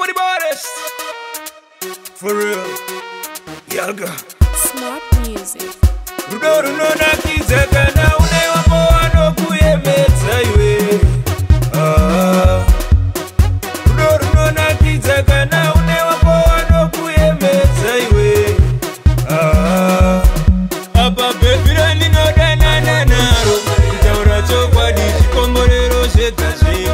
the baddest. For real. Yaga. Smart music. Rudoru no nakiza kana unewapo wanokuyemetsa iwe. Rudoru no nakiza kana unewapo wanokuyemetsa iwe. Apa bebira nino danana naro. Itaura chokwadi chikomborero shetashi.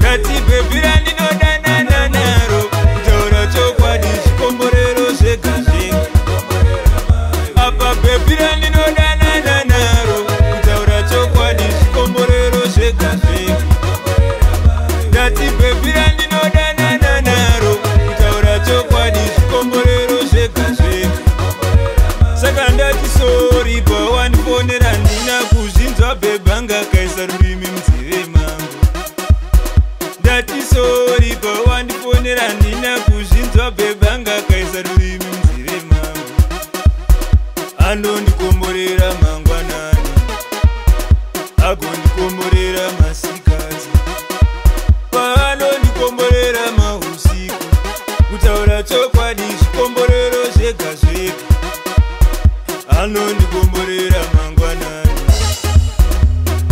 Kati bebira nino danana naro. Itaura chokwadi chikomborero shetashi. Apa bebira nino danana naro. Itaura chokwadi chikomborero shetashi. Kati bebira nino danana naro. Itaura chokwadi chikomborero shetashi. Sakanda chisori pa waniponera ndina kuzvinzwa bebanga kaisa rurimi munzeve mangu. Ndati sori pa wandiponera ndina kuzvinzwa bebanga kaisa rurimi munzeve mangu. Anondikomborera mangwanani, agondikomborera masikati, paanondikomborera mahusiku. Kutaura chokwadi zvikomborero zvega zvega. Anondikomborera mangwanani,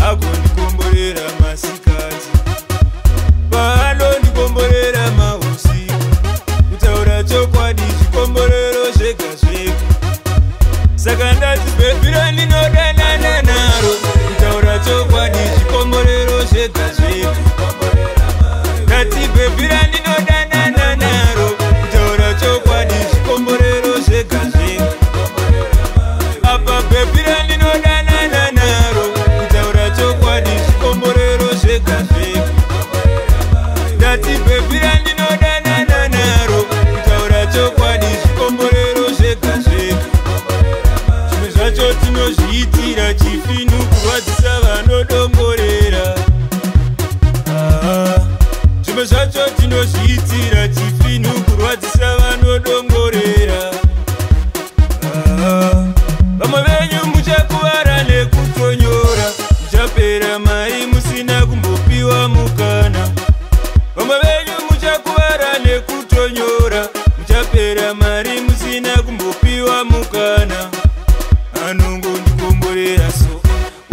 agondikomborera masikati, paanondikomborera mahusiku. Kutaura chokwadi zvikomborero zvega zvega. Saka ndati bebira ndinodanana naro. Kutaura chokwadi zvikomborero zvega zvega. Ndati bebira ndinodanana naro. Kutaura chokwadi zvikomborero zvega zvega. Apa bebira ndinodanana naro. Kutaura chokwadi zvikomborero zvega zvega. Ndati bebira ndinodanana naro. Kutaura chokwadi zvikomborero zvega zvega. Zvimwe zvacho tinozviitira chifinu kurwadzisa vanodongorera. Zvimwe zvacho tinozviitira chifinu kurwadzisa vanodongorera. Vamwe venyu muchakuvara nekutonyora. Muchapera mari musina kumbopiwa mukana. Vamwe venyu muchakuvara nekutonyora. Muchapera mari musina kumbopiwa mukana. Anongondikomborera so,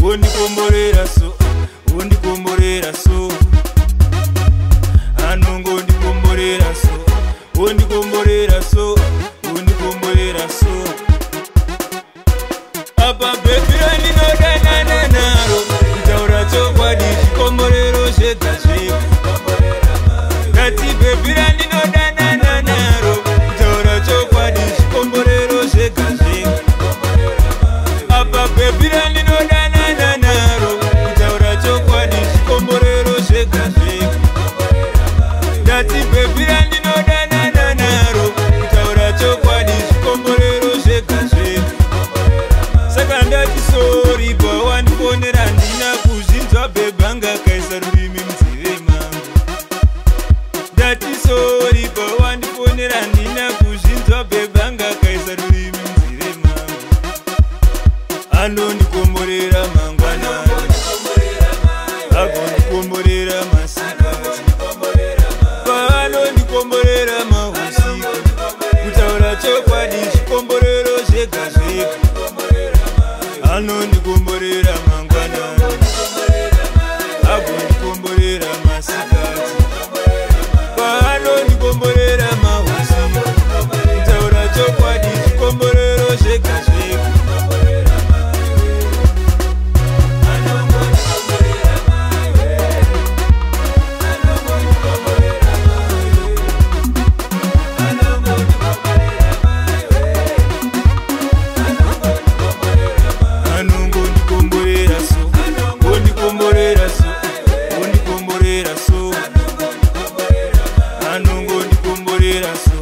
wondikomborera so, wondikomborera so. Anongondikomborera so, wondikomborera so, wondikomborera so. Apa bebira ndinodanana naro. Kutaura chokwadi zvikomborero zvega zvega. Ngati bebira ndinodanana naro. Kutaura chokwadi zvikomborero zvega zvega. Apa bebira ndinodanana naro. Kutaura chokwadi zvikomborero zvega zvega. Ngati bebira ndinodanana naro. Kutaura chokwadi zvikomborero zvega zvega. Saka ndati sori pa wandiponera ndina kuzvinzwa bebanga kaisa rurimi munzeve mangu. Ndati sori pa wandiponera ndina kuzvinzwa bebanga kaisa rurimi munzeve mangu. Anondikomborera mangwanani, agondikomborera masikati, paanondikomborera mahusiku. Kutaura chokwadi zvikomborero zvega zvega. Anondikomborera mangwanani, agondikomborera masikati, paanondikomborera mahusiku. Kutaura chokwadi zvikomborero zvega zvega. Anongondikomborera so, wondikomborera so, wondikomborera so. Anongondikomborera so.